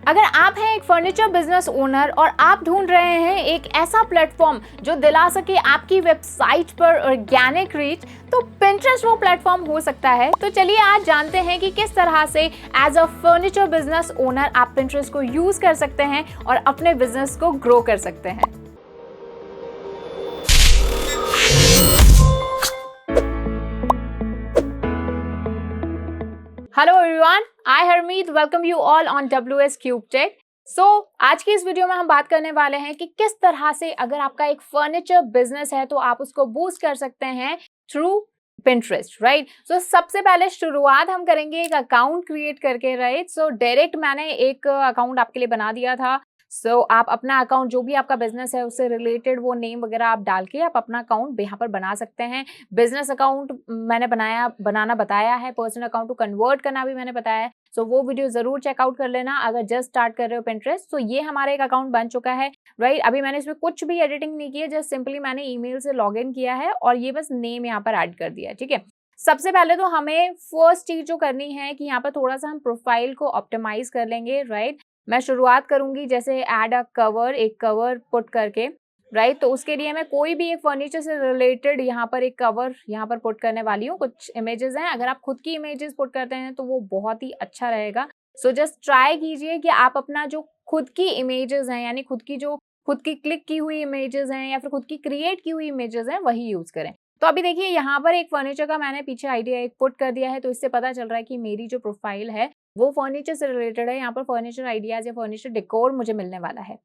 अगर आप हैं एक फर्नीचर बिजनेस ओनर और आप ढूंढ रहे हैं एक ऐसा प्लेटफॉर्म जो दिला सके आपकी वेबसाइट पर ऑर्गेनिक रीच, तो पिंटरेस्ट वो प्लेटफॉर्म हो सकता है। तो चलिए आज जानते हैं कि किस तरह से as a furniture business owner आप पिंटरेस्ट को यूज कर सकते हैं और अपने बिजनेस को ग्रो कर सकते हैं। Hello everyone, I Harmeet welcome you all on WS cube tech. आज की इस वीडियो में हम बात करने वाले हैं कि किस तरह से अगर आपका एक फर्नीचर बिजनेस है तो आप उसको बूस्ट कर सकते हैं थ्रू पिंटरेस्ट, राइट। सबसे पहले शुरुआत हम करेंगे एक अकाउंट क्रिएट करके, राइट। डायरेक्ट मैंने एक अकाउंट आपके लिए बना दिया था। आप अपना अकाउंट जो भी आपका बिजनेस है उससे रिलेटेड वो नेम वगैरह आप डाल के आप अपना अकाउंट यहाँ पर बना सकते हैं। बिजनेस अकाउंट मैंने बनाना बताया है, पर्सनल अकाउंट को कन्वर्ट करना भी मैंने बताया है। वो वीडियो जरूर चेकआउट कर लेना अगर जस्ट स्टार्ट कर रहे हो पिंटरेस्ट। तो ये हमारा एक अकाउंट बन चुका है, राइट। अभी मैंने इसमें कुछ भी एडिटिंग नहीं की है, जस्ट सिंपली मैंने ईमेल से लॉग इन किया है और ये बस नेम यहाँ पर ऐड कर दिया है, ठीक है। सबसे पहले तो हमें फर्स्ट चीज जो करनी है कि यहाँ पर थोड़ा सा हम प्रोफाइल को ऑप्टिमाइज कर लेंगे, राइट। मैं शुरुआत करूंगी जैसे ऐड अ कवर, एक कवर पुट करके, राइट। तो उसके लिए मैं कोई भी एक फर्नीचर से रिलेटेड यहाँ पर एक कवर यहाँ पर पुट करने वाली हूँ। कुछ इमेजेस हैं, अगर आप खुद की इमेजेस पुट करते हैं तो वो बहुत ही अच्छा रहेगा। जस्ट ट्राई कीजिए कि आप अपना जो खुद की इमेजेस हैं, यानी खुद की क्लिक की हुई इमेजेस हैं या फिर खुद की क्रिएट की हुई इमेजेस हैं, वही यूज करें। तो अभी देखिए यहाँ पर एक फर्नीचर का मैंने पीछे आइडिया एक पुट कर दिया है, तो इससे पता चल रहा है कि मेरी जो प्रोफाइल है वो फर्नीचर से रिलेटेड है। यहाँ पर फर्नीचर आइडियाज या फर्नीचर डेकोर मुझे मिलने वाला है।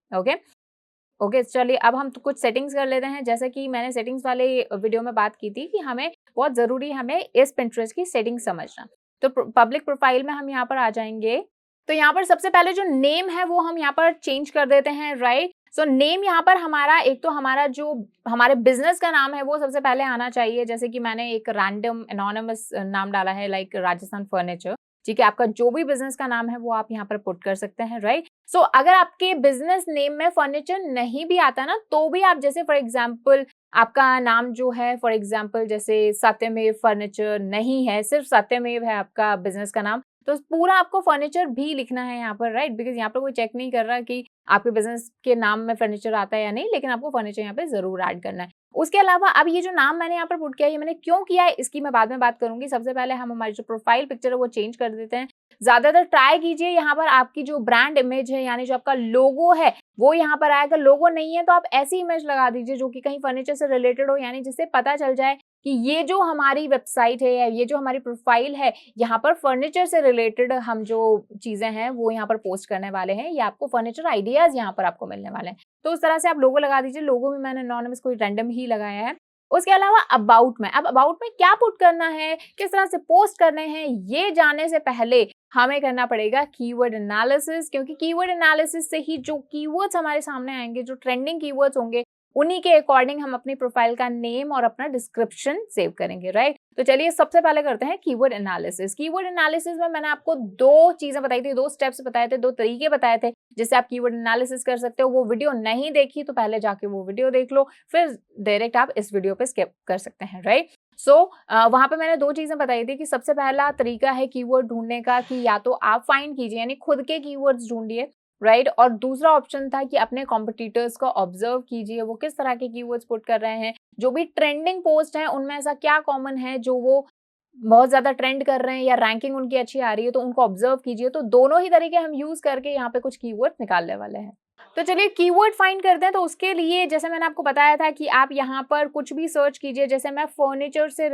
ओके, चलिए अब हम तो कुछ सेटिंग्स कर लेते हैं। जैसे कि मैंने सेटिंग्स वाले वीडियो में बात की थी कि हमें बहुत जरूरी हमें इस पिंटरेस्ट की सेटिंग समझना। तो पब्लिक प्रोफाइल में हम यहाँ पर आ जाएंगे। तो यहाँ पर सबसे पहले जो नेम है वो हम यहाँ पर चेंज कर देते हैं, राइट। नेम यहाँ पर हमारा एक तो हमारा जो हमारे बिजनेस का नाम है वो सबसे पहले आना चाहिए। जैसे कि मैंने एक रैंडम एनोनिमस नाम डाला है, लाइक राजस्थान फर्नीचर, ठीक है। आपका जो भी बिजनेस का नाम है वो आप यहाँ पर पुट कर सकते हैं, राइट। अगर आपके बिजनेस नेम में फर्नीचर नहीं भी आता ना, तो भी आप जैसे फॉर एग्जांपल आपका नाम जो है, फॉर एग्जांपल जैसे सत्यमेव फर्नीचर नहीं है, सिर्फ सत्यमेव है आपका बिजनेस का नाम, तो पूरा आपको फर्नीचर भी लिखना है यहाँ पर, राइट। बिकॉज यहाँ पर कोई चेक नहीं कर रहा कि आपके बिजनेस के नाम में फर्नीचर आता है या नहीं, लेकिन आपको फर्नीचर यहाँ पे जरूर ऐड करना है। उसके अलावा अब ये जो नाम मैंने यहाँ पर पुट किया है, ये मैंने क्यों किया है इसकी मैं बाद में बात करूंगी। सबसे पहले हम हमारी जो प्रोफाइल पिक्चर है वो चेंज कर देते हैं। ज्यादातर ट्राई कीजिए यहाँ पर आपकी जो ब्रांड इमेज है, यानी जो आपका लोगो है वो यहाँ पर आएगा। लोगो नहीं है तो आप ऐसी इमेज लगा दीजिए जो कि कहीं फर्नीचर से रिलेटेड हो, यानी जिससे पता चल जाए कि ये जो हमारी वेबसाइट है या ये जो हमारी प्रोफाइल है, यहाँ पर फर्नीचर से रिलेटेड हम जो चीजें हैं वो यहाँ पर पोस्ट करने वाले हैं, या आपको फर्नीचर आइडियाज यहाँ पर आपको मिलने वाले हैं। तो उस तरह से आप लोगो लगा दीजिए। लोगो में मैंने एनोनिमस कोई रैंडम ही लगाया है। उसके अलावा अबाउट में, अब अबाउट में क्या पुट करना है, किस तरह से पोस्ट करने हैं, ये जानने से पहले हमें करना पड़ेगा कीवर्ड एनालिसिस, क्योंकि कीवर्ड एनालिसिस से ही जो कीवर्ड्स हमारे सामने आएंगे, जो ट्रेंडिंग कीवर्ड्स होंगे, उन्हीं के अकॉर्डिंग हम अपनी प्रोफाइल का नेम और अपना डिस्क्रिप्शन सेव करेंगे, राइट। तो चलिए सबसे पहले करते हैं कीवर्ड एनालिसिस। कीवर्ड एनालिसिस में मैंने आपको दो चीजें बताई थी, दो स्टेप्स बताए थे, दो तरीके बताए थे जिससे आप कीवर्ड एनालिसिस कर सकते हो। वो वीडियो नहीं देखी तो पहले जाके वो वीडियो देख लो, फिर डायरेक्ट आप इस वीडियो पे स्किप कर सकते हैं, राइट। वहां पे मैंने दो चीजें बताई थी कि सबसे पहला तरीका है कीवर्ड ढूंढने का कि या तो आप फाइंड कीजिए, यानी खुद के कीवर्ड्स ढूंढिए, राइट। और दूसरा ऑप्शन था कि अपने कॉम्पिटिटर्स को ऑब्जर्व कीजिए, वो किस तरह के कीवर्ड्स पुट कर रहे हैं, जो भी ट्रेंडिंग पोस्ट है उनमें ऐसा क्या कॉमन है जो वो बहुत ज्यादा ट्रेंड कर रहे हैं या रैंकिंग उनकी अच्छी आ रही है, तो उनको ऑब्जर्व कीजिए। तो दोनों ही तरीके हम यूज करके यहाँ पे कुछ कीवर्ड निकालने वाले हैं। तो चलिए कीवर्ड फाइंड करते हैं। तो उसके लिए जैसे मैंने आपको बताया था कि आप यहाँ पर कुछ भी सर्च कीजिए। जैसे मैं फर्नीचर से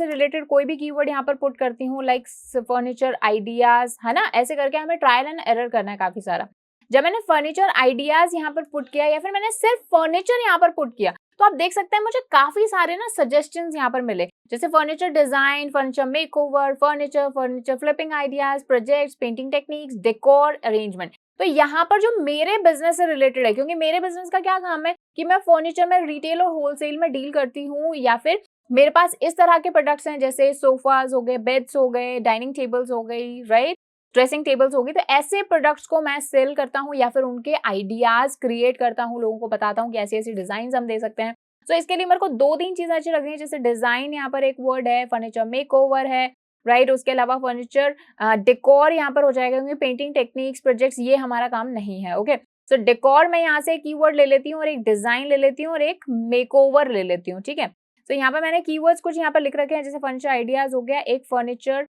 रिलेटेड कोई भी कीवर्ड यहाँ पर पुट करती हूँ, लाइक फर्नीचर आइडियाज, है ना। ऐसे करके हमें ट्रायल एंड एरर करना है काफी सारा। जब मैंने फर्नीचर आइडियाज यहाँ पर पुट किया या फिर मैंने सिर्फ फर्नीचर यहाँ पर पुट किया, तो आप देख सकते हैं मुझे काफी सारे ना सजेशंस यहाँ पर मिले, जैसे furniture design, furniture makeover, furniture flipping ideas, projects, painting techniques, decor arrangement. तो यहाँ पर जो मेरे बिजनेस से रिलेटेड है, क्योंकि मेरे बिजनेस का क्या काम है कि मैं फर्नीचर में रिटेल और होलसेल में डील करती हूँ, या फिर मेरे पास इस तरह के प्रोडक्ट्स हैं जैसे सोफाज हो गए, बेड्स हो गए, डाइनिंग टेबल्स हो गई, राइट, ड्रेसिंग टेबल्स होगी। तो ऐसे प्रोडक्ट्स को मैं सेल करता हूँ या फिर उनके आइडियाज क्रिएट करता हूँ, लोगों को बताता हूँ कि ऐसी ऐसी डिजाइन हम दे सकते हैं। इसके लिए मेरे को दो तीन चीजें अच्छी लग रही है। जैसे डिजाइन, यहाँ पर एक वर्ड है, फर्नीचर मेकओवर है, राइट। उसके अलावा फर्नीचर डेकोर यहाँ पर हो जाएगा, क्योंकि पेंटिंग टेक्निक्स प्रोजेक्ट्स ये हमारा काम नहीं है। ओके, सो डेकोर मैं यहाँ से एक कीवर्ड ले लेती हूँ और एक डिजाइन ले लेती हूँ और एक मेकओवर ले लेती हूँ, ठीक है। तो यहाँ पर मैंने कीवर्ड्स कुछ यहाँ पर लिख रखे हैं, जैसे फर्नीचर आइडियाज हो गया, एक फर्नीचर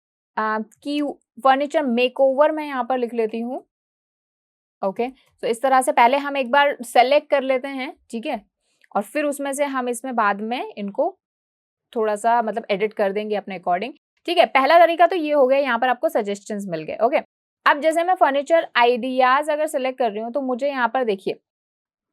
मेकओवर मैं यहाँ पर लिख लेती हूँ। ओके, तो इस तरह से पहले हम एक बार सेलेक्ट कर लेते हैं, ठीक है, और फिर उसमें से हम इसमें बाद में इनको थोड़ा सा मतलब एडिट कर देंगे अपने अकॉर्डिंग, ठीक है। पहला तरीका तो ये हो गया, यहाँ पर आपको सजेशंस मिल गए। ओके, अब जैसे मैं फर्नीचर आइडियाज अगर सिलेक्ट कर रही हूँ तो मुझे यहाँ पर देखिए,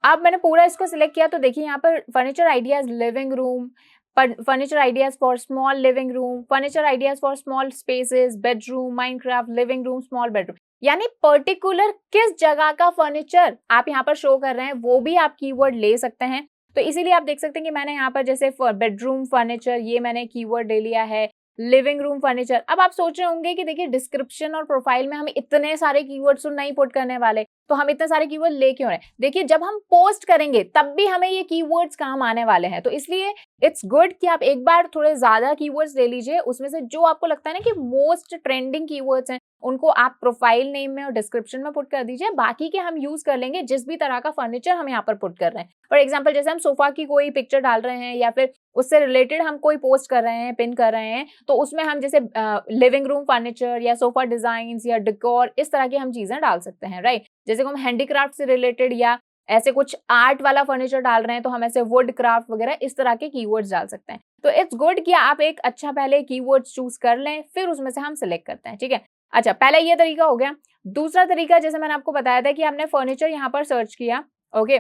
अब मैंने पूरा इसको सिलेक्ट किया तो देखिए यहाँ पर furniture ideas living room, furniture ideas for small living room, furniture ideas for small spaces, bedroom, Minecraft, living room, small bedroom, यानी पर्टिकुलर किस जगह का फर्नीचर आप यहाँ पर शो कर रहे हैं वो भी आप कीवर्ड ले सकते हैं। तो इसीलिए आप देख सकते हैं कि मैंने यहाँ पर जैसे बेडरूम फर्नीचर ये मैंने कीवर्ड ले लिया है, लिविंग रूम फर्नीचर। अब आप सोच रहे होंगे कि देखिए डिस्क्रिप्शन और प्रोफाइल में हम इतने सारे कीवर्ड्स तो नहीं पुट करने वाले, तो हम इतने सारे कीवर्ड ले क्यों रहे हैं। देखिए जब हम पोस्ट करेंगे तब भी हमें ये कीवर्ड्स काम आने वाले हैं, तो इसलिए इट्स गुड कि आप एक बार थोड़े ज्यादा कीवर्ड्स ले लीजिए, उसमें से जो आपको लगता है ना कि मोस्ट ट्रेंडिंग कीवर्ड्स हैं उनको आप प्रोफाइल नेम में और डिस्क्रिप्शन में पुट कर दीजिए, बाकी के हम यूज कर लेंगे जिस भी तरह का फर्नीचर हम यहाँ पर पुट कर रहे हैं। फॉर एग्जाम्पल जैसे हम सोफा की कोई पिक्चर डाल रहे हैं या फिर उससे रिलेटेड हम कोई पोस्ट कर रहे हैं, पिन कर रहे हैं, तो उसमें हम जैसे लिविंग रूम फर्नीचर या सोफा डिजाइन या डेकोर इस तरह की हम चीजें डाल सकते हैं, राइट। जैसे हम हैंडीक्राफ्ट से रिलेटेड या ऐसे कुछ आर्ट वाला फर्नीचर डाल रहे हैं तो हम ऐसे वुड क्राफ्ट वगैरह इस तरह के कीवर्ड्स डाल सकते हैं। तो इट्स गुड कि आप एक अच्छा पहले कीवर्ड्स चूज कर लें, फिर उसमें से हम सिलेक्ट करते हैं, ठीक है। अच्छा, पहले ये तरीका हो गया। दूसरा तरीका जैसे मैंने आपको बताया था कि हमने फर्नीचर यहाँ पर सर्च किया। ओके,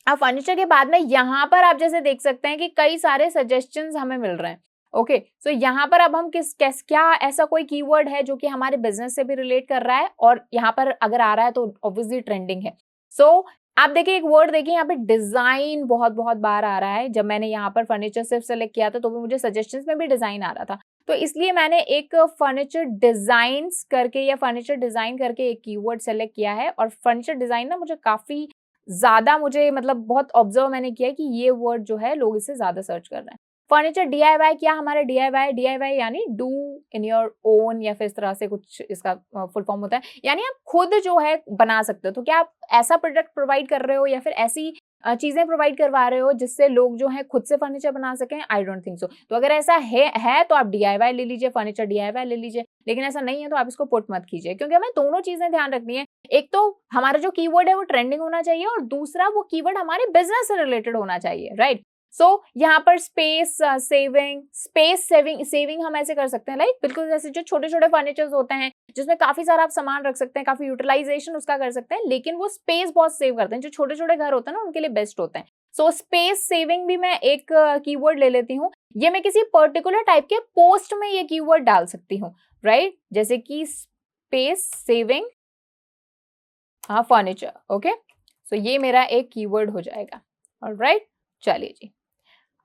अब फर्नीचर के बाद में यहाँ पर आप जैसे देख सकते हैं कि कई सारे सजेशंस हमें मिल रहे हैं। ओके, सो यहाँ पर अब हम क्या ऐसा कोई कीवर्ड है जो कि हमारे बिजनेस से भी रिलेट कर रहा है और यहाँ पर अगर आ रहा है तो ऑब्वियसली ट्रेंडिंग है। सो आप देखिए एक वर्ड देखिए यहाँ पे डिजाइन बहुत बहुत बार आ रहा है। जब मैंने यहाँ पर फर्नीचर सिर्फ सेलेक्ट किया था तो भी मुझे सजेशंस में भी डिजाइन आ रहा था, तो इसलिए मैंने एक फर्नीचर डिजाइन्स करके या फर्नीचर डिजाइन करके एक कीवर्ड सेलेक्ट किया है। और फर्नीचर डिजाइन ना मुझे काफी ज्यादा मतलब बहुत ऑब्जर्व मैंने किया है कि ये वर्ड जो है लोग इसे ज्यादा सर्च कर रहे हैं। फर्नीचर डीआईवाई, क्या हमारे डीआईवाई यानी डू इन योर ओन या फिर इस तरह से कुछ इसका फुल फॉर्म होता है, यानी आप खुद जो है बना सकते हो। तो क्या आप ऐसा प्रोडक्ट प्रोवाइड कर रहे हो या फिर ऐसी चीजें प्रोवाइड करवा रहे हो जिससे लोग जो है खुद से फर्नीचर बना सकें? I don't think so. तो अगर ऐसा है तो आप डीआईवाई ले लीजिए, फर्नीचर डीआईवाई ले लीजिए, लेकिन ऐसा नहीं है तो आप इसको पुट मत कीजिए, क्योंकि हमें दोनों चीजें ध्यान रखनी है। एक तो हमारा जो कीवर्ड है वो ट्रेंडिंग होना चाहिए और दूसरा वो कीवर्ड हमारे बिजनेस से रिलेटेड होना चाहिए, राइट। सो यहाँ पर स्पेस सेविंग हम ऐसे कर सकते हैं, लाइक बिल्कुल जैसे जो छोटे छोटे फर्नीचर्स होते हैं जिसमें काफी सारा आप सामान रख सकते हैं, काफी यूटिलाइजेशन उसका कर सकते हैं, लेकिन वो स्पेस बहुत सेव करते हैं। जो छोटे छोटे घर होते हैं ना उनके लिए बेस्ट होते हैं। सो स्पेस सेविंग भी मैं एक कीवर्ड ले लेती हूँ। ये मैं किसी पर्टिकुलर टाइप के पोस्ट में ये कीवर्ड डाल सकती हूँ, राइट, जैसे कि space saving furniture. Okay, so ये मेरा एक कीवर्ड हो जाएगा। ऑलराइट, चलिए जी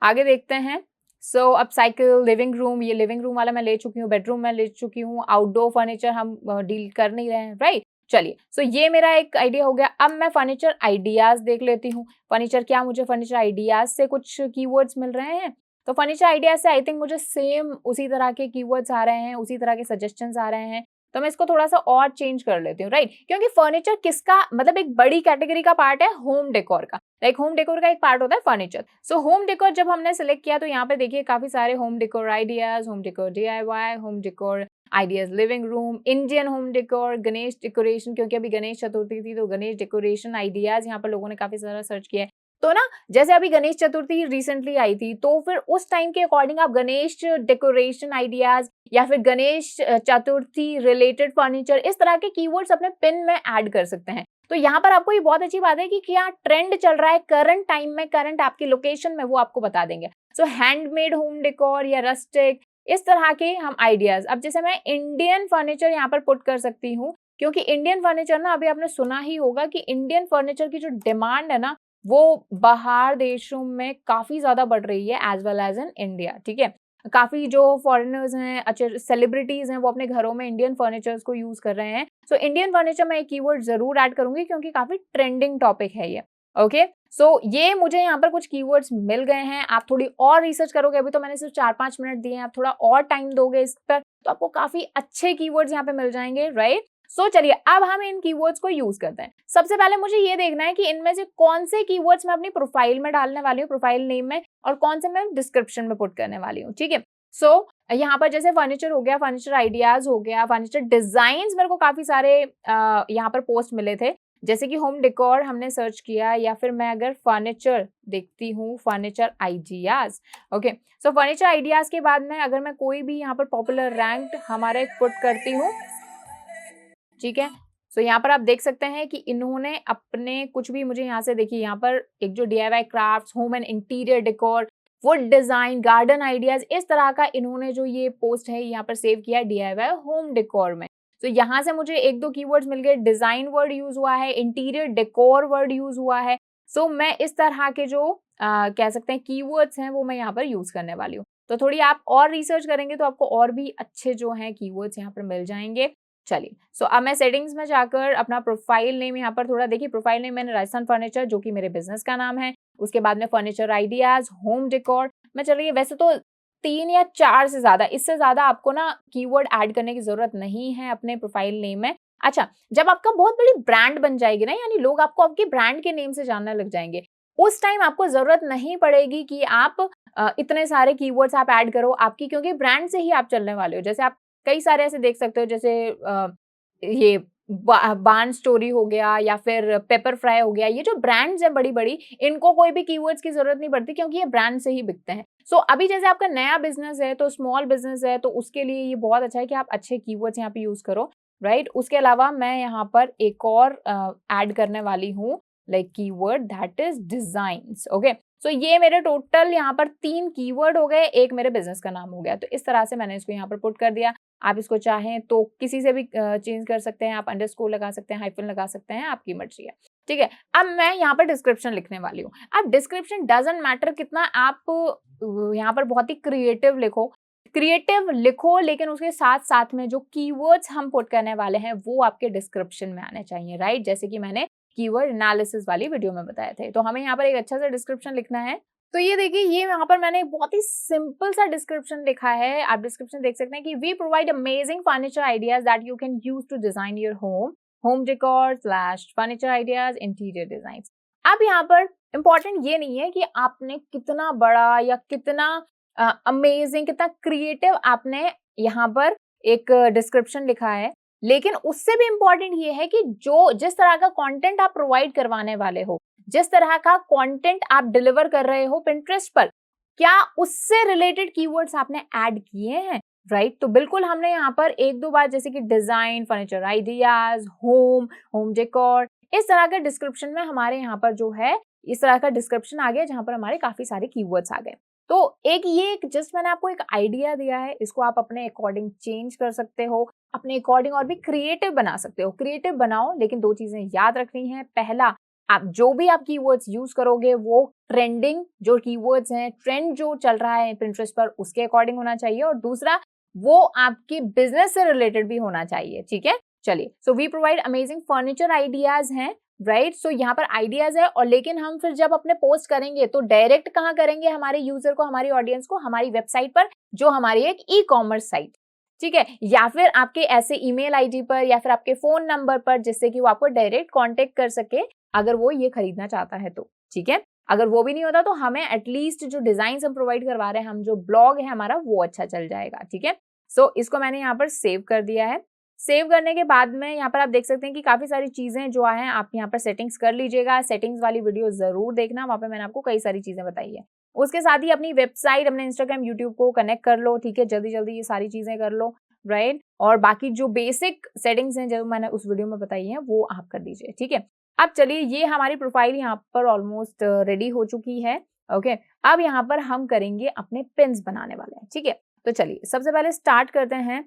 आगे देखते हैं। सो अब साइकिल, लिविंग रूम, ये लिविंग रूम वाला मैं ले चुकी हूँ, बेडरूम में ले चुकी हूँ, आउटडोर फर्नीचर हम डील कर नहीं रहे हैं, राइट। चलिए, सो ये मेरा एक आइडिया हो गया। अब मैं फर्नीचर आइडियाज देख लेती हूँ। फर्नीचर क्या मुझे फर्नीचर आइडियाज से कुछ कीवर्ड्स मिल रहे हैं? तो फर्नीचर आइडियाज से आई थिंक मुझे सेम उसी तरह के कीवर्ड्स आ रहे हैं, उसी तरह के सजेशंस आ रहे हैं। तो मैं इसको थोड़ा सा और चेंज कर लेती हूँ, राइट, क्योंकि फर्नीचर किसका एक बड़ी कैटेगरी का पार्ट है, होम डेकोर का। लाइक होम डेकोर का एक पार्ट होता है फर्नीचर। सो होम डेकोर जब हमने सिलेक्ट किया तो यहाँ पे देखिए काफी सारे home decor ideas, home decor DIY, home decor ideas living room, Indian home decor, Ganesh decoration, क्योंकि अभी गणेश चतुर्थी थी तो गणेश डेकोरेशन आइडियाज यहाँ पर लोगों ने काफी सारा सर्च किया है। तो ना जैसे अभी गणेश चतुर्थी रिसेंटली आई थी, तो फिर उस टाइम के अकॉर्डिंग आप गणेश डेकोरेशन आइडियाज या फिर गणेश चतुर्थी रिलेटेड फर्नीचर इस तरह के कीवर्ड्स अपने पिन में ऐड कर सकते हैं। तो यहाँ पर आपको ये बहुत अच्छी बात है कि क्या ट्रेंड चल रहा है करंट टाइम में, करंट आपकी लोकेशन में, वो आपको बता देंगे। सो हैंडमेड होम डेकोर या रस्टिक इस तरह के हम आइडियाज। अब जैसे मैं इंडियन फर्नीचर यहाँ पर पुट कर सकती हूँ, क्योंकि इंडियन फर्नीचर ना अभी आपने सुना ही होगा कि इंडियन फर्नीचर की जो डिमांड है ना वो बाहर देशों में काफी ज्यादा बढ़ रही है as well as in India, ठीक है। काफी जो फॉरेनर्स हैं, अच्छे सेलिब्रिटीज हैं, वो अपने घरों में इंडियन फर्नीचर्स को यूज कर रहे हैं। सो इंडियन फर्नीचर में एक कीवर्ड जरूर ऐड करूंगी क्योंकि काफी ट्रेंडिंग टॉपिक है ये। ओके, सो ये मुझे यहाँ पर कुछ कीवर्ड्स मिल गए हैं। आप थोड़ी और रिसर्च करोगे, अभी तो मैंने सिर्फ 4-5 मिनट दिए हैं, आप थोड़ा और टाइम दोगे इस पर तो आपको काफी अच्छे कीवर्ड्स यहाँ पे मिल जाएंगे, राइट। सो चलिए अब हम इन कीवर्ड्स को यूज करते हैं। सबसे पहले मुझे ये देखना है कि इनमें से कौन से कीवर्ड्स मैं अपनी प्रोफाइल में डालने वाली हूँ, प्रोफाइल नेम में, और कौन से मैं डिस्क्रिप्शन में पुट करने वाली हूँ, ठीक है। सो यहाँ पर जैसे फर्नीचर हो गया, फर्नीचर आइडियाज हो गया, फर्नीचर डिजाइन, मेरे को काफी सारे यहाँ पर पोस्ट मिले थे। जैसे कि होम डेकोर हमने सर्च किया, या फिर मैं अगर फर्नीचर देखती हूँ, फर्नीचर आइडियाज, ओके। सो फर्नीचर आइडियाज के बाद में अगर मैं कोई भी यहाँ पर पॉपुलर रैंक्ड हमारे पुट करती हूँ, ठीक है। सो यहाँ पर आप देख सकते हैं कि इन्होंने अपने कुछ भी, मुझे यहाँ से देखिए, यहाँ पर एक जो DIY crafts, home and interior decor, would design, garden ideas, इस तरह का इन्होंने जो ये पोस्ट है यहाँ पर सेव किया DIY होम डेकोर में। तो यहाँ से मुझे 1-2 कीवर्ड्स मिल गए, डिजाइन वर्ड यूज हुआ है, इंटीरियर डेकोर वर्ड यूज हुआ है। सो मैं इस तरह के जो कह सकते हैं कीवर्ड्स हैं वो मैं यहाँ पर यूज करने वाली हूँ। तो थोड़ी आप और रिसर्च करेंगे तो आपको और भी अच्छे जो हैं कीवर्ड्स यहाँ पर मिल जाएंगे। चलिए, सो अब मैं सेटिंग्स में जाकर अपना प्रोफाइल नेम यहाँ पर थोड़ा देखिए, प्रोफाइल नेम मैंने राजस्थान फर्नीचर जो कि मेरे बिजनेस का नाम है, उसके बाद में फर्नीचर आइडियाज, होम डेकोर मैं चल रही है। वैसे तो 3 या 4 से ज्यादा, इससे ज्यादा आपको ना कीवर्ड ऐड करने की जरूरत नहीं है अपने प्रोफाइल नेम में। अच्छा, जब आपका बहुत बड़ी ब्रांड बन जाएगी ना, यानी लोग आपको आपके ब्रांड के नेम से जानने लग जाएंगे, उस टाइम आपको जरूरत नहीं पड़ेगी कि आप इतने सारे कीवर्ड्स आप ऐड करो आपकी, क्योंकि ब्रांड से ही आप चलने वाले हो। जैसे आप कई सारे ऐसे देख सकते हो, जैसे ये बार्न स्टोरी हो गया, या फिर पेपर फ्राई हो गया, ये जो ब्रांड्स है बड़ी बड़ी, इनको कोई भी कीवर्ड्स की जरूरत नहीं पड़ती, क्योंकि ये ब्रांड से ही बिकते हैं। सो अभी जैसे आपका नया बिजनेस है, तो स्मॉल बिजनेस है, तो उसके लिए ये बहुत अच्छा है कि आप अच्छे कीवर्ड्स यहाँ पे यूज करो, राइट। उसके अलावा मैं यहाँ पर एक और ऐड करने वाली हूँ, like keyword that is designs, okay. So ये मेरे टोटल यहाँ पर 3 कीवर्ड हो गए, एक मेरे बिजनेस का नाम हो गया। तो इस तरह से मैंने इसको यहाँ पर पुट कर दिया। आप इसको चाहें तो किसी से भी चेंज कर सकते हैं, आप अंडरस्कोर लगा सकते हैं, हाइफन लगा सकते हैं, आपकी मर्जी है, ठीक है। अब मैं यहाँ पर डिस्क्रिप्शन लिखने वाली हूँ। अब डिस्क्रिप्शन डजंट मैटर कितना आप यहाँ पर बहुत ही क्रिएटिव लिखो, लेकिन उसके साथ साथ में जो कीवर्ड्स हम पुट करने वाले हैं वो आपके डिस्क्रिप्शन में आने चाहिए, राइट। जैसे कि मैंने कीवर्ड एनालिसिस वाली वीडियो में बताए थे, तो हमें यहाँ पर एक अच्छा सा डिस्क्रिप्शन लिखना है। तो ये देखिए, ये यहाँ पर मैंने बहुत ही सिंपल सा डिस्क्रिप्शन लिखा है। आप डिस्क्रिप्शन देख सकते हैं कि we provide amazing furniture ideas that you can use to design your home decor slash furniture ideas, interior design. अब यहाँ पर इंपॉर्टेंट ये नहीं है कि आपने कितना बड़ा या कितना अमेजिंग, कितना क्रिएटिव आपने यहाँ पर एक डिस्क्रिप्शन लिखा है, लेकिन उससे भी इंपॉर्टेंट ये है कि जो जिस तरह का कंटेंट आप प्रोवाइड करवाने वाले हो, जिस तरह का कंटेंट आप डिलीवर कर रहे हो पिंटरेस्ट पर, क्या उससे रिलेटेड कीवर्ड्स आपने ऐड किए हैं, राइट। तो बिल्कुल हमने यहाँ पर 1-2 बार, जैसे कि design, furniture ideas, home decor, इस तरह के डिस्क्रिप्शन में हमारे यहाँ पर जो है इस तरह का डिस्क्रिप्शन आ गया, जहां पर हमारे काफी सारे कीवर्ड्स आ गए। तो एक जस्ट मैंने आपको एक आइडिया दिया है, इसको आप अपने अकॉर्डिंग चेंज कर सकते हो, अपने अकॉर्डिंग और भी क्रिएटिव बना सकते हो। क्रिएटिव बनाओ, लेकिन 2 चीजें याद रखनी है। पहला, आप जो भी आप कीवर्ड्स यूज करोगे वो ट्रेंडिंग जो कीवर्ड्स हैं, ट्रेंड जो चल रहा है पिंटरेस्ट पर, उसके अकॉर्डिंग होना चाहिए। और दूसरा, वो आपके बिजनेस से रिलेटेड भी होना चाहिए, ठीक है। चलिए, so we provide amazing furniture ideas हैं, राइट। सो यहाँ पर आइडियाज है, और लेकिन हम फिर जब अपने पोस्ट करेंगे तो डायरेक्ट कहाँ करेंगे हमारे यूजर को, हमारी ऑडियंस को, हमारी वेबसाइट पर, जो हमारी एक ई-कॉमर्स साइट, ठीक है, या फिर आपके ऐसे ईमेल आईडी पर, या फिर आपके फोन नंबर पर, जिससे कि वो आपको डायरेक्ट कांटेक्ट कर सके अगर वो ये खरीदना चाहता है तो, ठीक है। अगर वो भी नहीं होता तो हमें एटलीस्ट जो डिजाइन हम प्रोवाइड करवा रहे हैं, हम जो ब्लॉग है हमारा, वो अच्छा चल जाएगा, ठीक है। सो इसको मैंने यहाँ पर सेव कर दिया है। सेव करने के बाद में यहाँ पर आप देख सकते हैं कि काफी सारी चीजें जो है, आप यहाँ पर सेटिंग्स कर लीजिएगा। सेटिंग्स वाली वीडियो जरूर देखना, वहां पे मैंने आपको कई सारी चीजें बताई है। उसके साथ ही अपनी वेबसाइट, अपने इंस्टाग्राम, यूट्यूब को कनेक्ट कर लो, ठीक है, जल्दी जल्दी ये सारी चीजें कर लो, राइट। और बाकी जो बेसिक सेटिंग्स हैं जो मैंने उस वीडियो में बताई है, वो आप कर दीजिए, ठीक है। अब चलिए, ये हमारी प्रोफाइल यहाँ पर ऑलमोस्ट रेडी हो चुकी है, ओके। अब यहाँ पर हम करेंगे अपने पिन्स बनाने वाले हैं, ठीक है। तो चलिए, सबसे पहले स्टार्ट करते हैं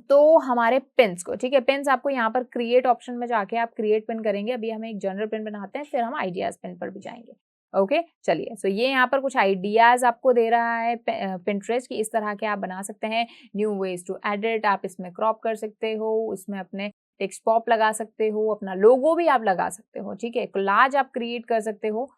तो हमारे पिन्स को, ठीक है। पिन्स आपको यहाँ पर क्रिएट ऑप्शन में जाके आप क्रिएट पिन करेंगे। अभी हम एक जनरल पिन बनाते हैं, फिर हम आइडियाज पिन पर भी जाएंगे, ओके। चलिए, सो ये यहाँ पर कुछ आइडियाज आपको दे रहा है पिंटरेस्ट की, इस तरह के आप बना सकते हैं। न्यू वेज टू एडिट, आप इसमें क्रॉप कर सकते हो, इसमें अपने टेक्स्ट पॉप लगा सकते हो, अपना लोगो भी आप लगा सकते हो, ठीक है, कोलाज आप क्रिएट कर सकते हो,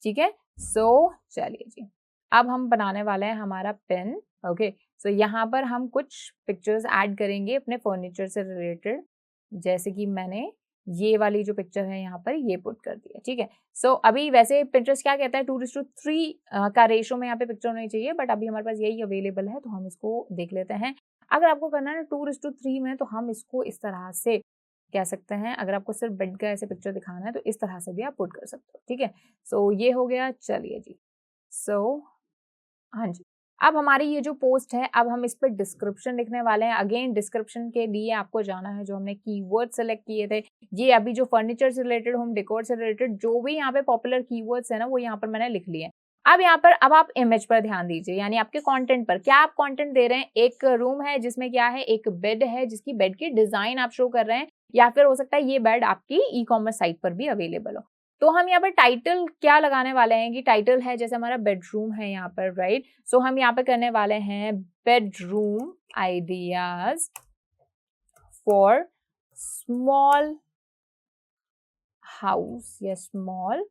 ठीक है। सो चलिए जी, अब हम बनाने वाले हैं हमारा पेन। ओके, सो यहाँ पर हम कुछ पिक्चर्स ऐड करेंगे अपने फर्नीचर से रिलेटेड, जैसे कि मैंने ये वाली जो पिक्चर है यहाँ पर ये पुट कर दिया, ठीक है। सो अभी वैसे पिंटरेस्ट क्या कहता है 2:3 का रेशो में यहाँ पे पिक्चर होनी चाहिए, बट अभी हमारे पास यही अवेलेबल है तो हम इसको देख लेते हैं। अगर आपको करना है 2:3 में तो हम इसको इस तरह से कह सकते हैं, अगर आपको सिर्फ बेड का ऐसे पिक्चर दिखाना है तो इस तरह से भी आप पुट कर सकते हो, ठीक है। सो ये हो गया, चलिए जी। सो हाँ जी, अब हमारी ये जो पोस्ट है, अब हम इस पे डिस्क्रिप्शन लिखने वाले हैं। अगेन डिस्क्रिप्शन के लिए आपको जाना है, जो हमने कीवर्ड सेलेक्ट किए थे, ये अभी जो फर्नीचर से रिलेटेड, होम डेकोर से रिलेटेड जो भी यहाँ पे पॉपुलर कीवर्ड्स है ना, वो यहाँ पर मैंने लिख लिए हैं। अब यहाँ पर अब आप इमेज पर ध्यान दीजिए, यानी आपके कंटेंट पर। क्या आप कंटेंट दे रहे हैं? एक रूम है जिसमें क्या है, एक बेड है जिसकी बेड की डिजाइन आप शो कर रहे हैं, या फिर हो सकता है ये बेड आपकी ई कॉमर्स साइट पर भी अवेलेबल हो। तो हम यहाँ पर टाइटल क्या लगाने वाले हैं कि टाइटल है, जैसे हमारा बेडरूम है यहाँ पर, राइट। सो हम यहाँ पे करने वाले हैं bedroom ideas for small house या स्मॉल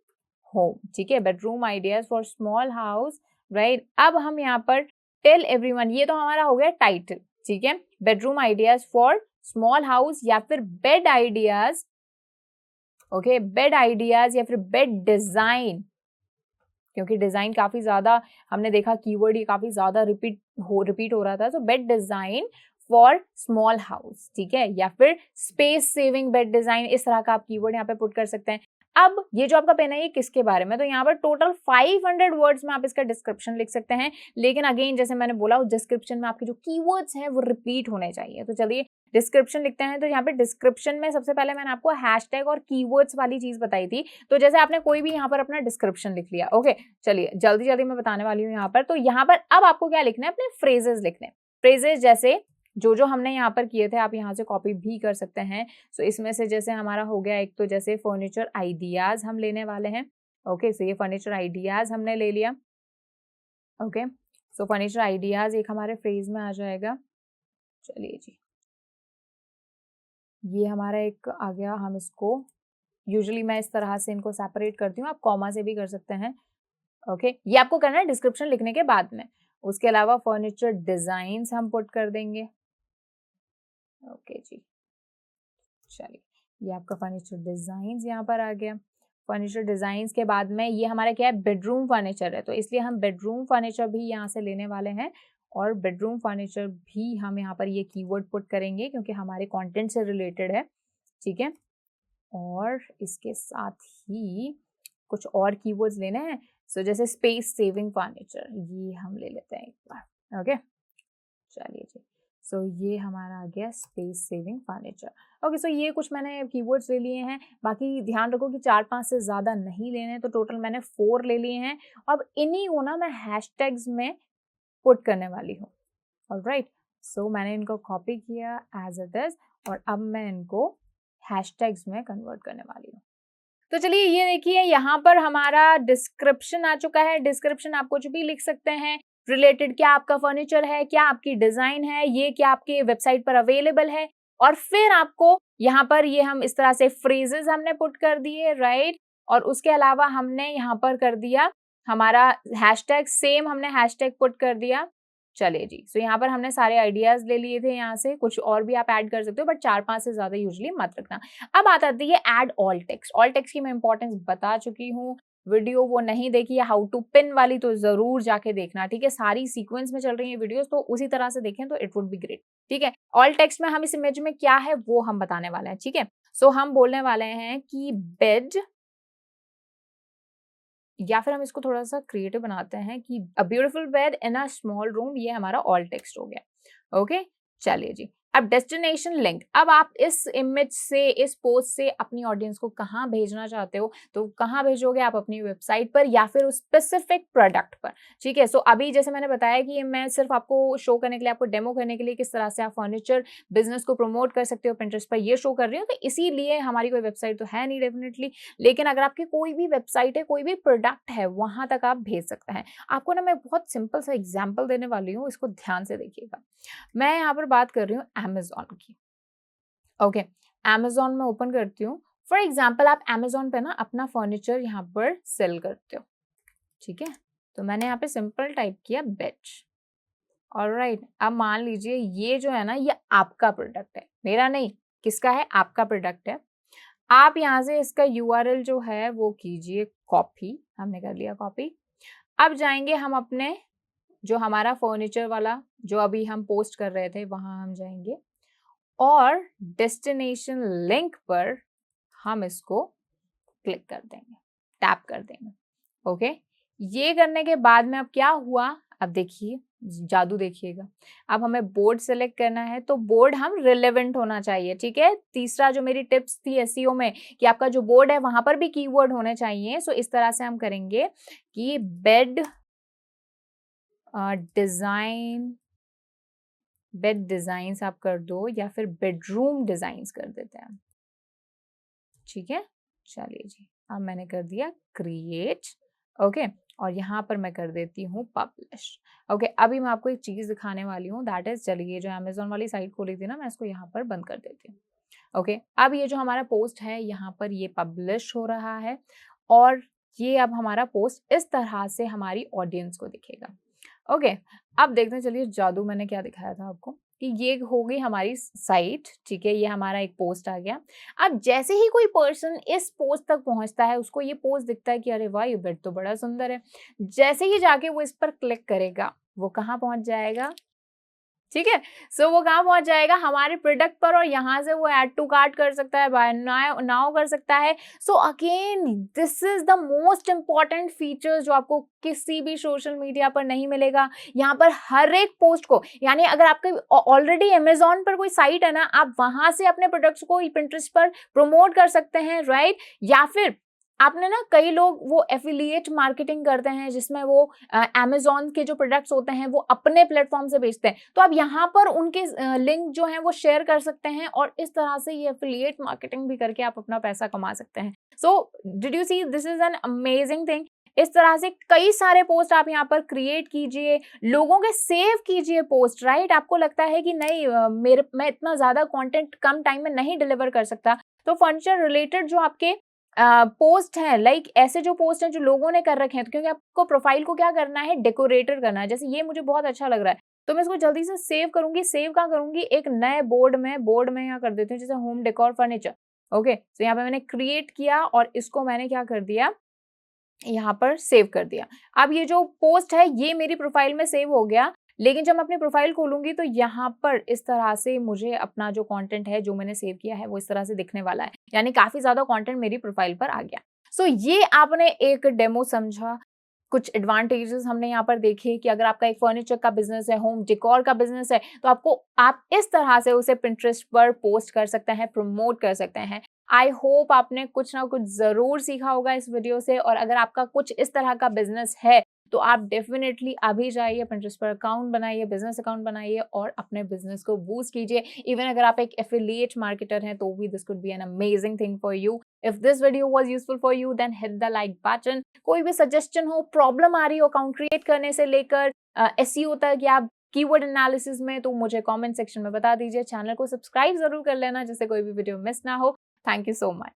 होम, ठीक है, bedroom ideas for small house, right. अब हम यहाँ पर टेल एवरीवन, ये तो हमारा हो गया टाइटल, ठीक है, bedroom ideas for small house या फिर bed ideas, okay, bed ideas या फिर बेड डिजाइन, क्योंकि डिजाइन काफी ज्यादा हमने देखा कीवर्ड ये काफी ज्यादा रिपीट हो रहा था। तो bed design for small house, ठीक है, या फिर स्पेस सेविंग बेड डिजाइन, इस तरह का आप कीवर्ड यहाँ पे पुट कर सकते हैं। अब ये जो आपका पेन है ये किसके बारे में, तो यहाँ पर टोटल 500 वर्ड्स में आप इसका डिस्क्रिप्शन लिख सकते हैं, लेकिन अगेन जैसे मैंने बोला उस डिस्क्रिप्शन में आपके जो कीवर्ड्स हैं वो रिपीट होने चाहिए। तो चलिए डिस्क्रिप्शन लिखते हैं। तो यहाँ पे डिस्क्रिप्शन में सबसे पहले मैंने आपको हैशटैग और कीवर्ड्स वाली चीज बताई थी, तो जैसे आपने कोई भी यहाँ पर अपना डिस्क्रिप्शन लिख लिया, ओके, चलिए जल्दी जल्दी मैं बताने वाली हूँ यहाँ पर। तो यहाँ पर अब आपको क्या लिखना है, अपने फ्रेजेस लिखने, फ्रेजेस जैसे जो हमने यहाँ पर किए थे आप यहाँ से कॉपी भी कर सकते हैं। सो इसमें से जैसे हमारा हो गया एक, तो जैसे फर्नीचर आइडियाज हम लेने वाले हैं, ओके। सो ये फर्नीचर आइडियाज हमने ले लिया, ओके। सो फर्नीचर आइडियाज एक हमारे फ्रेज में आ जाएगा, चलिए जी, ये हमारा एक आ गया। हम इसको यूजुअली मैं इस तरह से इनको सेपरेट करती हूँ, आप कॉमा से भी कर सकते हैं, ओके। ये आपको करना है डिस्क्रिप्शन लिखने के बाद में। उसके अलावा फर्नीचर डिजाइन्स हम पुट कर देंगे, ओके जी, चलिए ये आपका फर्नीचर डिजाइन्स यहाँ पर आ गया। फर्नीचर डिजाइन्स के बाद में ये हमारा क्या है, बेडरूम फर्नीचर है, तो इसलिए हम बेडरूम फर्नीचर भी यहाँ से लेने वाले हैं, और बेडरूम फर्नीचर भी हम यहाँ पर ये कीवर्ड पुट करेंगे क्योंकि हमारे कंटेंट से रिलेटेड है, ठीक है। और इसके साथ ही कुछ और कीवर्ड्स लेने हैं। सो जैसे स्पेस सेविंग फर्नीचर, ये हम ले लेते हैं एक बार, ओके, चलिए जी। सो ये हमारा आ गया space saving furniture, okay. So ये कुछ मैंने कीवर्ड्स ले लिए हैं, बाकी ध्यान रखो कि 4-5 से ज्यादा नहीं लेने, तो टोटल मैंने 4 ले लिए हैं। अब इन्हीं को ना मैं हैशटैग्स में पुट करने वाली हूँ, ऑलराइट। सो मैंने इनको कॉपी किया एज इट इज, और अब मैं इनको हैशटैग्स में कन्वर्ट करने वाली हूँ। तो चलिए ये देखिए यहाँ पर हमारा डिस्क्रिप्शन आ चुका है। डिस्क्रिप्शन आप कुछ भी लिख सकते हैं, रिलेटेड क्या आपका फर्नीचर है, क्या आपकी डिजाइन है, ये क्या आपके वेबसाइट पर अवेलेबल है, और फिर आपको यहाँ पर ये हम इस तरह से फ्रेजेस हमने पुट कर दिए, राइट। और उसके अलावा हमने यहाँ पर कर दिया हमारा हैशटैग, सेम हमने हैशटैग पुट कर दिया, चलिए जी। सो यहाँ पर हमने सारे आइडियाज ले लिए थे, यहाँ से कुछ और भी आप ऐड कर सकते हो, बट 4-5 से ज्यादा यूजुअली मत रखना। अब आता है add all text. All text की मैं इंपॉर्टेंस बता चुकी हूँ, वीडियो वो नहीं देखी है हाउ टू पिन वाली तो जरूर जाके देखना, ठीक है। सारी सीक्वेंस में चल रही है वीडियोस, तो उसी तरह से देखें तो इट वुड बी ग्रेट, ठीक है। ऑल टेक्स्ट में हम इस इमेज में क्या है वो हम बताने वाले हैं, ठीक है। सो हम बोलने वाले हैं कि बेड, या फिर हम इसको थोड़ा सा क्रिएटिव बनाते हैं कि a beautiful bed in a small room, ये हमारा ऑल टेक्स्ट हो गया, ओके। चलिए जी, अब डेस्टिनेशन लिंक। अब आप इस इमेज से, इस पोस्ट से अपनी ऑडियंस को कहाँ भेजना चाहते हो, तो कहाँ भेजोगे आप, अपनी वेबसाइट पर या फिर उस स्पेसिफिक प्रोडक्ट पर, ठीक है। सो अभी जैसे मैंने बताया कि मैं सिर्फ आपको शो करने के लिए, आपको डेमो करने के लिए किस तरह से आप फर्नीचर बिजनेस को प्रमोट कर सकते हो पिंटरेस्ट पर, ये शो कर रही हूँ, तो इसीलिए हमारी कोई वेबसाइट तो है नहीं डेफिनेटली, लेकिन अगर आपकी कोई भी वेबसाइट है, कोई भी प्रोडक्ट है, वहां तक आप भेज सकते हैं। आपको ना मैं बहुत सिंपल सा एग्जाम्पल देने वाली हूँ, इसको ध्यान से देखिएगा। मैं यहाँ पर बात कर रही हूँ Amazon की, ओके। Amazon में ओपन करती हूँ। फॉर एग्जाम्पल आप Amazon पे ना अपना फर्नीचर यहाँ पर सेल करते हो, ठीक है। तो मैंने यहाँ पे सिंपल टाइप किया बेड। ऑलराइट, अब मान लीजिए ये जो है ना ये आपका प्रोडक्ट है, मेरा नहीं, किसका है, आपका प्रोडक्ट है। आप यहाँ से इसका यूआरएल जो है वो कीजिए कॉपी, हमने कर लिया कॉपी। अब जाएंगे हम अपने जो हमारा फर्नीचर वाला जो अभी हम पोस्ट कर रहे थे वहां हम जाएंगे और डेस्टिनेशन लिंक पर हम इसको क्लिक कर देंगे, टैप कर देंगे। ओके, ये करने के बाद में अब क्या हुआ, अब देखिए जादू देखिएगा। अब हमें बोर्ड सेलेक्ट करना है, तो बोर्ड हम रिलेवेंट होना चाहिए, ठीक है। तीसरा जो मेरी टिप्स थी एसईओ में कि आपका जो बोर्ड है वहां पर भी कीवर्ड होने चाहिए। सो इस तरह से हम करेंगे कि बेड डिजाइन, बेड डिजाइन्स आप कर दो या फिर बेडरूम डिजाइन्स कर देते हैं, ठीक है। चलिए जी, अब मैंने कर दिया क्रिएट। ओके, और यहाँ पर मैं कर देती हूँ पब्लिश। ओके, अभी मैं आपको एक चीज दिखाने वाली हूँ, दैट इज, चलिए जो अमेजोन वाली साइट खोली थी ना, मैं इसको यहाँ पर बंद कर देती हूँ। ओके, अब ये जो हमारा पोस्ट है यहाँ पर ये पब्लिश हो रहा है और ये अब हमारा पोस्ट इस तरह से हमारी ऑडियंस को दिखेगा। ओके, अब देखते हैं, चलिए जादू मैंने क्या दिखाया था आपको कि ये हो गई हमारी साइट, ठीक है। ये हमारा एक पोस्ट आ गया। अब जैसे ही कोई पर्सन इस पोस्ट तक पहुंचता है, उसको ये पोस्ट दिखता है कि अरे वाह ये बेड तो बड़ा सुंदर है। जैसे ही जाके वो इस पर क्लिक करेगा, वो कहाँ पहुंच जाएगा, ठीक है। सो वो कहाँ पहुंच जाएगा, हमारे प्रोडक्ट पर, और यहाँ से वो ऐड टू कार्ट कर सकता है, बाय नाउ कर सकता है। So again this is the most important feature जो आपको किसी भी सोशल मीडिया पर नहीं मिलेगा। यहाँ पर हर एक पोस्ट को, यानी अगर आपके ऑलरेडी अमेजोन पर कोई साइट है ना, आप वहां से अपने प्रोडक्ट्स को पिंटरेस्ट पर प्रमोट कर सकते हैं, राइट। या फिर आपने ना, कई लोग वो एफिलिएट मार्केटिंग करते हैं जिसमें वो अमेजोन के जो प्रोडक्ट्स होते हैं वो अपने प्लेटफॉर्म से बेचते हैं, तो आप यहाँ पर उनके लिंक जो है वो शेयर कर सकते हैं और इस तरह से ये एफिलिएट मार्केटिंग भी करके आप अपना पैसा कमा सकते हैं। So did you see, this is an amazing thing. इस तरह से कई सारे पोस्ट आप यहाँ पर क्रिएट कीजिए, लोगों के सेव कीजिए पोस्ट, राइट। आपको लगता है कि नहीं मैं इतना ज्यादा कंटेंट कम टाइम में नहीं डिलीवर कर सकता, तो फर्नीचर रिलेटेड जो आपके पोस्ट है, लाइक ऐसे जो पोस्ट हैं जो लोगों ने कर रखे हैं, तो क्योंकि आपको प्रोफाइल को क्या करना है, डेकोरेटर करना है। जैसे ये मुझे बहुत अच्छा लग रहा है, तो मैं इसको जल्दी से सेव करूंगी। सेव कहाँ करूंगी, एक नए बोर्ड में यहाँ कर देती हूँ, जैसे होम डेकोर फर्नीचर। ओके, तो यहाँ पे मैंने क्रिएट किया और इसको मैंने क्या कर दिया, यहाँ पर सेव कर दिया। अब ये जो पोस्ट है ये मेरी प्रोफाइल में सेव हो गया, लेकिन जब मैं अपनी प्रोफाइल खोलूंगी तो यहाँ पर इस तरह से मुझे अपना जो कंटेंट है जो मैंने सेव किया है वो इस तरह से दिखने वाला है, यानी काफी ज्यादा कंटेंट मेरी प्रोफाइल पर आ गया। सो ये आपने एक डेमो समझा, कुछ एडवांटेजेस हमने यहाँ पर देखे कि अगर आपका एक फर्नीचर का बिजनेस है, होम डेकोर का बिजनेस है, तो आप इस तरह से उसे पिंटरेस्ट पर पोस्ट कर सकते हैं, प्रमोट कर सकते हैं। आई होप आपने कुछ ना कुछ जरूर सीखा होगा इस वीडियो से, और अगर आपका कुछ इस तरह का बिजनेस है तो आप डेफिनेटली अभी जाइए, पिंटरेस्ट पर अकाउंट बनाइए, बिजनेस अकाउंट बनाइए और अपने बिजनेस को बूस्ट कीजिए। इवन अगर आप एक एफिलिएट मार्केटर हैं तो भी this could be an amazing thing for you. If this video was useful for you then hit the like button. कोई भी सजेशन हो, प्रॉब्लम आ रही हो अकाउंट क्रिएट करने से लेकर एसईओ तक या कीवर्ड एनालिसिस में, तो मुझे कमेंट सेक्शन में बता दीजिए। चैनल को सब्सक्राइब जरूर कर लेना जिससे कोई भी वीडियो मिस ना हो। Thank you so much.